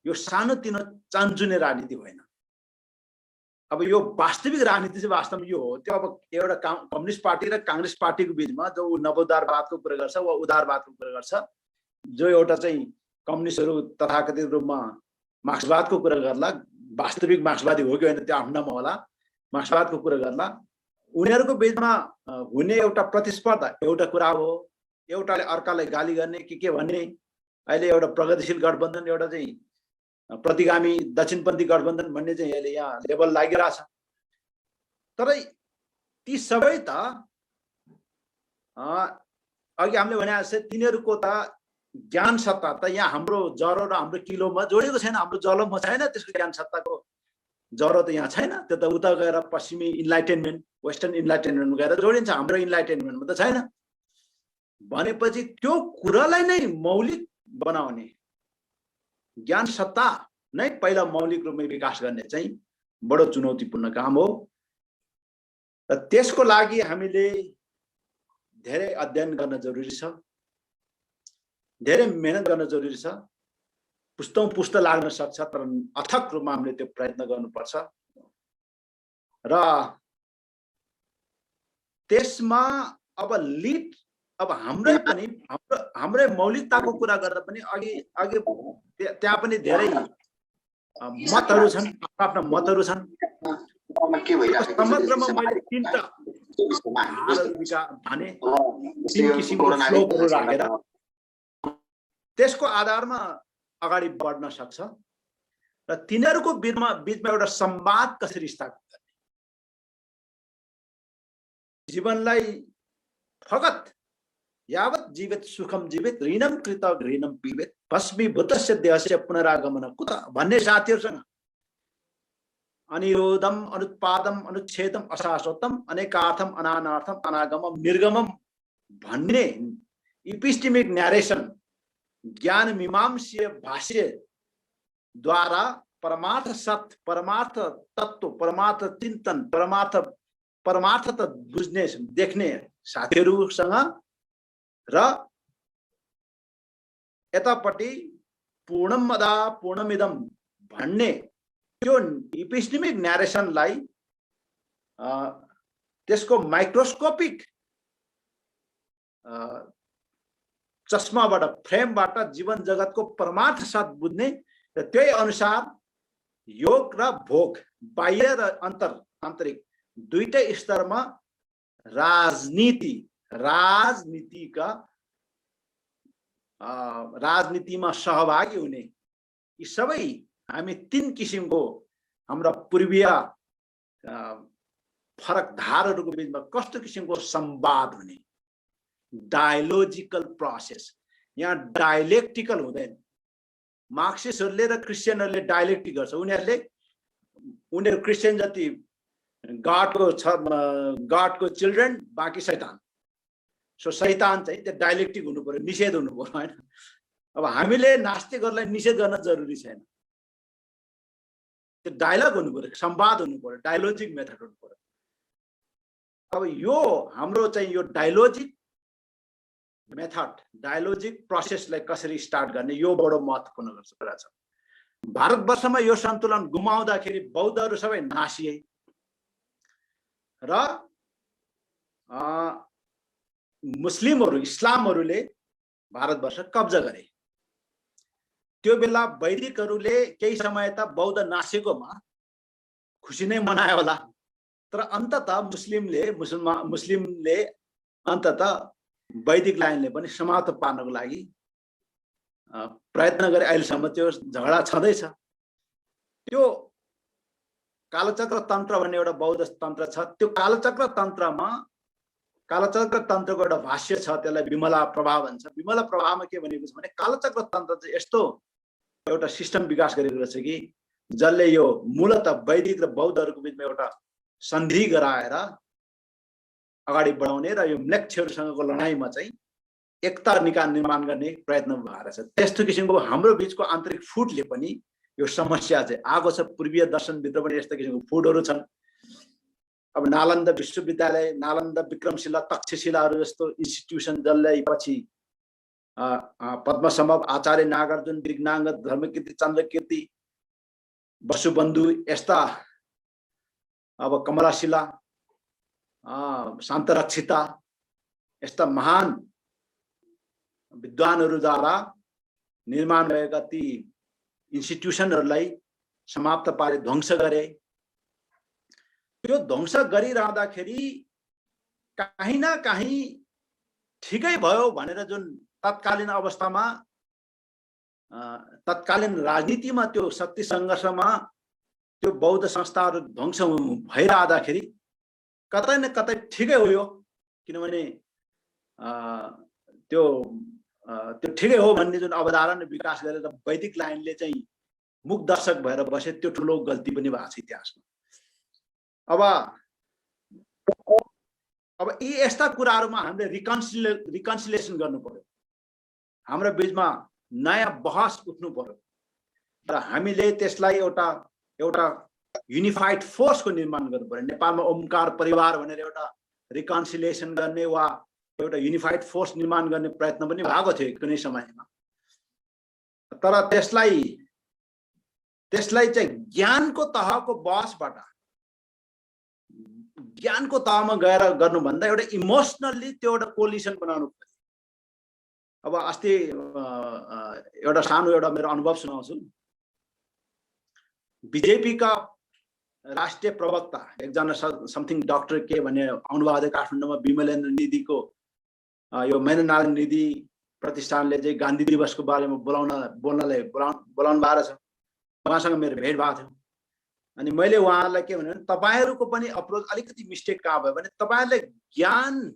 यो सानोतिनो चान्चुने राजनीति होइन। अब यो वास्तविक राजनीति चाहिँ वास्तवमा यो हो। त्यो अब एउटा कम्युनिस्ट पार्टी र कांग्रेस पार्टीको बीचमा जो नवोदारवादको कुरा गर्छ वा उदारवादको कुरा गर्छ, जो एउटा चाहिँ कम्युनिस्टहरू तथाकथित रूपमा मार्क्सवादको कुरा गर्ला, वास्तविक मार्क्सवादी हो कि होइन त्यो आफ्नो नाममा होला, मार्क्सवादको कुरा गर्ला, उनीहरूको बीचमा हुने एउटा प्रतिस्पर्धा एउटा कुरा हो। एउटाले अर्कालाई गाली गर्ने के भन्ने, अहिले एउटा प्रगतिशील गठबन्धन, एउटा चाहिँ प्रतिगामी दक्षिणपन्थी गठबन्धन भन्ने चाहिँ अहिले यहाँ लेभल लागिरहेछ। तर ती सबै त अघि हामीले भने जस्तै तिनीहरूको त ज्ञान सत्ता त यहाँ हाम्रो जरो र हाम्रो किलोमा जोडेको छैन, हाम्रो जलोमा छैन, त्यसको ज्ञान सत्ताको जरो त यहाँ छैन। त्यो त उता गएर पश्चिमी इन्लाइटेनमेन्ट, वेस्टर्न इन्लाइटेनमेन्ट गएर जोडिन्छ, हाम्रो इन्लाइटेनमेन्टमा त छैन। भनेपछि त्यो कुरालाई नै मौलिक बनाउने, ज्ञान सत्ता नै पहिला मौलिक रूपमा विकास गर्ने चाहिँ बडो चुनौतीपूर्ण काम हो। र त्यसको लागि हामीले धेरै अध्ययन गर्न जरुरी छ, धेरै मेहनत गर्न जरुरी छ। पुस्तौं पुस्त लाग्न सक्छ, तर अथक रूपमा हामीले त्यो प्रयत्न गर्नुपर्छ। र त्यसमा अब लिड, अब हाम्रै मौलिकताको कुरा गर्दा पनि अघि त्यहाँ पनि धेरै मतहरू छन्, आफ्ना मतहरू छन्। समग्रमा मैले तीनटा भने तीन किसिमको श्लोकहरू राखेर त्यसको आधारमा अगाडि बढ्न सक्छ। र तिनीहरूको बीचमा एउटा संवाद कसरी स्थापित गर्ने, जीवनलाई फगत यावत् जीवित सुखम जीवित ऋणम कृत घृणम पीवेत भस्मीभूतस्य देहस्य पुनरागमन कुत भन्ने साथीहरूसँग अनिरोधम अनुत्पादम अनुच्छेदम अशाश्वतम अनेकार्थम अनानार्थम अनागमम निर्गमम भन्ने इपिस्टेमिक न्यारेसन, ज्ञान मीमांसीय भाष्य द्वारा परमार्थ सत्य, परमार्थ तत्व, परमार्थ चिन्तन, परमार्थ त बुझ्ने देख्ने साथीहरूसँग र यतापट्टि पूर्णमदा पूर्णमिदम भन्ने त्यो इपिस्टेमिक न्यारेसनलाई त्यसको माइक्रोस्कोपिक चस्माबाट, फ्रेमबाट जीवन जगतको परमार्थ सत्य बुझ्ने र त्यही अनुसार योग र भोग, बाह्य र आन्तरिक दुईटै स्तरमा राजनीतिमा सहभागी हुने, यी सबै हामी तीन किसिमको हाम्रा पूर्वीय फरक धारहरूको बीचमा कस्तो किसिमको संवाद हुने, डायलोजिकल प्रोसेस। यहाँ डायलेक्टिकल हुँदैन। मार्क्सिस्टहरूले र क्रिस्चियनहरूले डायलेक्टिक गर्छ। उनीहरू क्रिस्चियन जति गॉडको चिल्ड्रेन, बाँकी शैतान। सो शैतान चाहिँ त्यो डायलेक्टिक हुनु पर्यो, निषेध हुनु पर्यो हैन। अब हामीले नास्तिकहरूलाई निषेध गर्न जरुरी छैन, त्यो डायलग हुनु पर्यो, संवाद हुनु पर्यो, डायलोजिक मेथड हुनु पर्यो। अब यो हाम्रो चाहिँ यो डायलोजिक मेथड, डायलोजिक प्रोसेसलाई कसरी स्टार्ट गर्ने, यो बडो महत्त्वपूर्ण कुरा छ। भारतवर्षमा यो सन्तुलन गुमाउँदाखेरि बौद्धहरू सबै नासिए र मुस्लिमहरू, इस्लामहरूले भारतवर्ष कब्जा गरे। त्यो बेला वैदिकहरूले केही समय त बौद्ध नासेकोमा खुसी नै मनायो होला, तर अन्ततः मुस्लिमले अन्ततः वैदिक लाइनले पनि समाप्त पार्नको लागि प्रयत्न गरे। अहिलेसम्म त्यो झगडा छँदैछ। त्यो कालचक्र तन्त्र भन्ने एउटा बौद्ध तन्त्र छ। त्यो कालचक्र तन्त्रको एउटा भाष्य छ, त्यसलाई विमला प्रभाव भन्छ। विमला प्रभावमा के भनेको छ भने कालचक्र तन्त्र चाहिँ यस्तो एउटा सिस्टम विकास गरेको रहेछ कि जसले यो मूलतः वैदिक र बौद्धहरूको बीचमा एउटा सन्धि गराएर अगाडि बढाउने र यो म्लेच्छहरूसँगको लडाइँमा चाहिँ एकता निर्माण गर्ने प्रयत्न भएर छ। त्यस्तो किसिमको हाम्रो बीचको आन्तरिक फुटले पनि यो समस्या चाहिँ आएको छ। पूर्वीय दर्शनभित्र पनि यस्तो किसिमको फुटहरू छन्। अब नालन्दा विश्वविद्यालय, नालन्दा, विक्रमशिला, तक्षशिलाहरू जस्तो इन्स्टिट्युसन जसलाई पछि पद्मसम्भव, आचार्य नागार्जुन, विज्ञाङ्ग, धर्मकीर्ति, चन्द्रकीर्ति, वसुबन्धु यस्ता, अब कमलाशिला, शान्तरक्षिता यस्ता महान विद्वानहरूद्वारा निर्माण भएका ती इन्स्टिट्युसनहरूलाई समाप्त पारे, ध्वंस गरे। त्यो ध्वंस गरिरहँदाखेरि कहीँ न कहीँ ठिकै भयो भनेर जुन तत्कालीन अवस्थामा, तत्कालीन राजनीतिमा, त्यो शक्ति सङ्घर्षमा त्यो बौद्ध संस्थाहरू ध्वंस भइरहँदाखेरि कतै न कतै ठिकै हो यो, किनभने त्यो ठिकै हो भन्ने जुन अवधारणा विकास गरेर वैदिक लाइनले चाहिँ मुख दर्शक भएर बसे, त्यो ठुलो गल्ती पनि भएको छ इतिहासमा। अब यी यस्ता कुराहरूमा हामीले रिकन्सिलिएसन गर्नु पर्यो, हाम्रो बीचमा नयाँ बहस उठ्नु पर्यो र हामीले त्यसलाई एउटा युनिफाइड फोर्सको निर्माण गर्नु पर्यो। नेपालमा ओमकार परिवार भनेर एउटा रिकन्सिलिएसन गर्ने वा एउटा युनिफाइड फोर्स निर्माण गर्ने प्रयत्न पनि भएको थियो कुनै समयमा, तर त्यसलाई चाहिँ ज्ञानको तहको बहसबाट, ज्ञानको तहमा गएर गर्नुभन्दा एउटा इमोसनल्ली त्यो एउटा कोलिसन बनाउनु पर्यो। अब अस्ति एउटा सानो मेरो अनुभव सुनाउँछु। बीजेपीका राष्ट्रिय प्रवक्ता एकजना समथिङ डाक्टर के भन्ने आउनुभएको थियो काठमाडौँमा। विमलेन्द्र निधिको यो मेहननारायण निधि प्रतिष्ठानले चाहिँ गान्धी दिवसको बारेमा बोलाउनु भएको छ। उहाँसँग मेरो भेट भएको थियो। अनि मैले उहाँहरूलाई के भने, तपाईहरूको पनि अप्रोच अलिकति मिस्टेक कहाँ भयो भने, तपाईहरूले ज्ञान,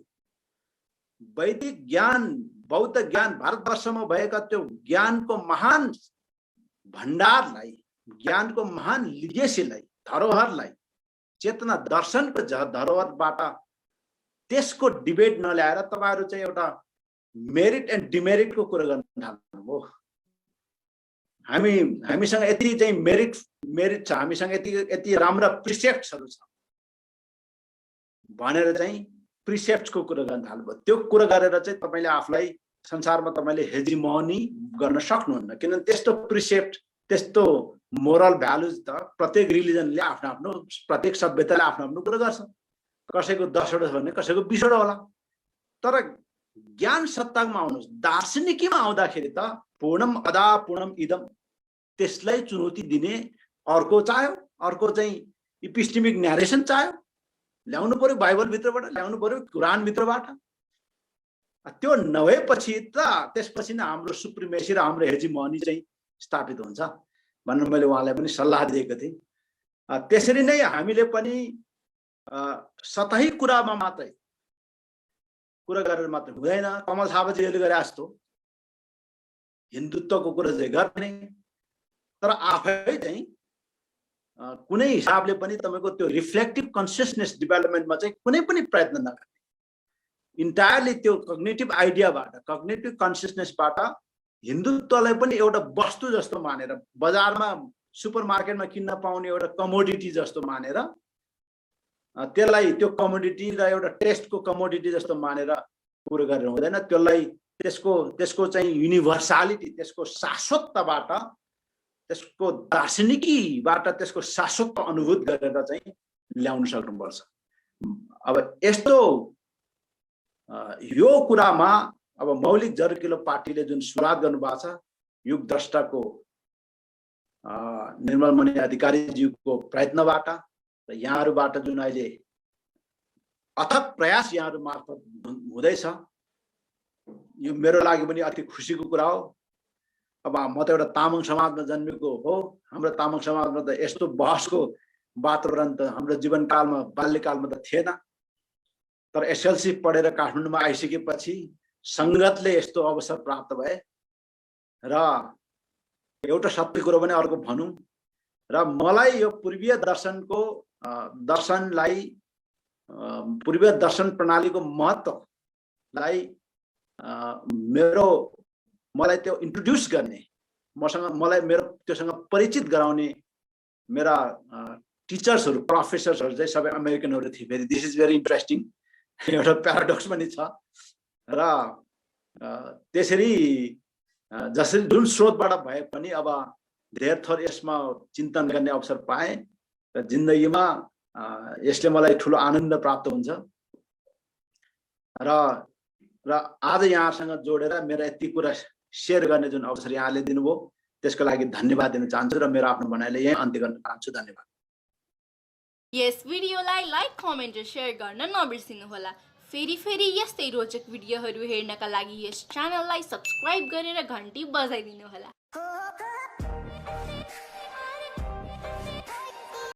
वैदिक ज्ञान, बौद्ध ज्ञान, भारतवर्षमा भएका त्यो ज्ञानको महान भण्डारलाई, ज्ञानको महान लिगेसीलाई, धरोहरलाई, चेतना दर्शनको धरोहरबाट त्यसको डिबेट नल्याएर तपाईहरू चाहिँ एउटा मेरिट एन्ड डिमेरिटको कुरा गर्न थाल्नुभयो। हामीसँग यति चाहिँ मेरिट छ, हामीसँग यति राम्रा प्रिसेप्ट्सहरू छ भनेर चाहिँ प्रिसेप्ट्सको कुरा गर्न थाल्नुभयो। त्यो कुरा गरेर चाहिँ तपाईँले आफूलाई संसारमा तपाईँले हेजिमोनी गर्न सक्नुहुन्न, किनभने त्यस्तो प्रिसेप्ट, त्यस्तो मोरल भ्यालुज त प्रत्येक रिलिजनले आफ्नो आफ्नो, प्रत्येक सभ्यताले आफ्नो आफ्नो कुरा गर्छ। कसैको 10वटा छ भने कसैको 20वटा होला। तर ज्ञान सत्तामा आउनुहोस्, दार्शनिकीमा आउँदाखेरि त पूर्णम अदा पूर्णम इदम, त्यसलाई चुनौती दिने अर्को चाह्यो, अर्को चाहिँ इपिस्टेमिक न्यारेसन चाह्यो, ल्याउनु पर्यो बाइबलभित्रबाट, ल्याउनु पर्यो कुरानभित्रबाट। त्यो नभएपछि त त्यसपछि नै हाम्रो सुप्रिमेसी र हाम्रो हेजिमोनी चाहिँ स्थापित हुन्छ भनेर मैले उहाँलाई पनि सल्लाह दिएको थिएँ। त्यसरी नै हामीले पनि सतही कुरामा मात्रै कुरा गरेर मात्रै हुँदैन। कमल थापाजीले गरे जस्तो हिन्दुत्वको कुरा चाहिँ गर्ने, तर आफै चाहिँ कुनै हिसाबले पनि तपाईको त्यो रिफ्लेक्टिभ कन्सियसनेस डेभलपमेन्टमा चाहिँ कुनै पनि प्रयत्न नगर्ने, इन्टायरली त्यो कग्निटिभ आइडियाबाट, कग्निटिभ कन्सियसनेसबाट हिन्दुत्वलाई पनि एउटा वस्तु जस्तो मानेर, बजारमा सुपरमार्केटमा किन्न पाउने एउटा कमोडिटी जस्तो मानेर, त्यसलाई त्यो कमोडिटी र एउटा टेस्टको कमोडिटी जस्तो मानेर पुरो गरेर हुँदैन। त्यसलाई त्यसको चाहिँ युनिभर्सालिटी, त्यसको शाश्वतताबाट, त्यसको दार्शनिकीबाट त्यसको शाश्वत अनुभूत गरेर चाहिँ ल्याउन सक्नुपर्छ। अब यस्तो यो कुरामा अब मौलिक जरकिलो पार्टीले जुन सुरुवात गर्नुभएको छ, युग द्रष्टाको निर्मलमणि अधिकारीज्यूको प्रयत्नबाट र यहाँहरूबाट जुन अहिले अथक प्रयास यहाँहरू मार्फत हुँदैछ, यो मेरो लागि पनि अति खुसीको कुरा हो। अब म त एउटा तामाङ समाजमा जन्मेको हो, हाम्रो तामाङ समाजमा त यस्तो बहसको वातावरण त हाम्रो जीवनकालमा, बाल्यकालमा त थिएन। तर एसएलसी पढेर काठमाडौँमा आइसकेपछि सङ्गतले यस्तो अवसर प्राप्त भए र एउटा सत्य कुरो पनि अर्को भनौँ, र मलाई यो पूर्वीय दर्शनलाई पूर्वीय दर्शन प्रणालीको महत्त्वलाई मलाई त्यो इन्ट्रोड्युस गर्ने, मलाई त्योसँग परिचित गराउने मेरा टिचर्सहरू, प्रोफेसर्सहरू चाहिँ सबै अमेरिकनहरू थिए। फेरि दिस इज भेरी इन्ट्रेस्टिङ, एउटा प्याराडक्स पनि छ। र त्यसरी जसरी जुन स्रोतबाट भए पनि अब धेर थोर यसमा चिन्तन गर्ने अवसर पाएँ र जिन्दगीमा यसले मलाई ठुलो आनन्द प्राप्त हुन्छ। र आज यहाँसँग जोडेर मेरो यति कुरा सेयर गर्ने जुन अवसर यहाँले दिनुभयो त्यसको लागि धन्यवाद दिन चाहन्छु र मेरो आफ्नो भनाइले यही अन्त्य गर्न चाहन्छु। धन्यवाद। यस भिडियोलाई लाइक, कमेन्ट र सेयर गर्न नबिर्सिनुहोला। फेरि यस्तै रोचक भिडियोहरू हेर्नका लागि यस च्यानललाई सब्स्क्राइब गरेर घन्टी बजाइदिनुहोला।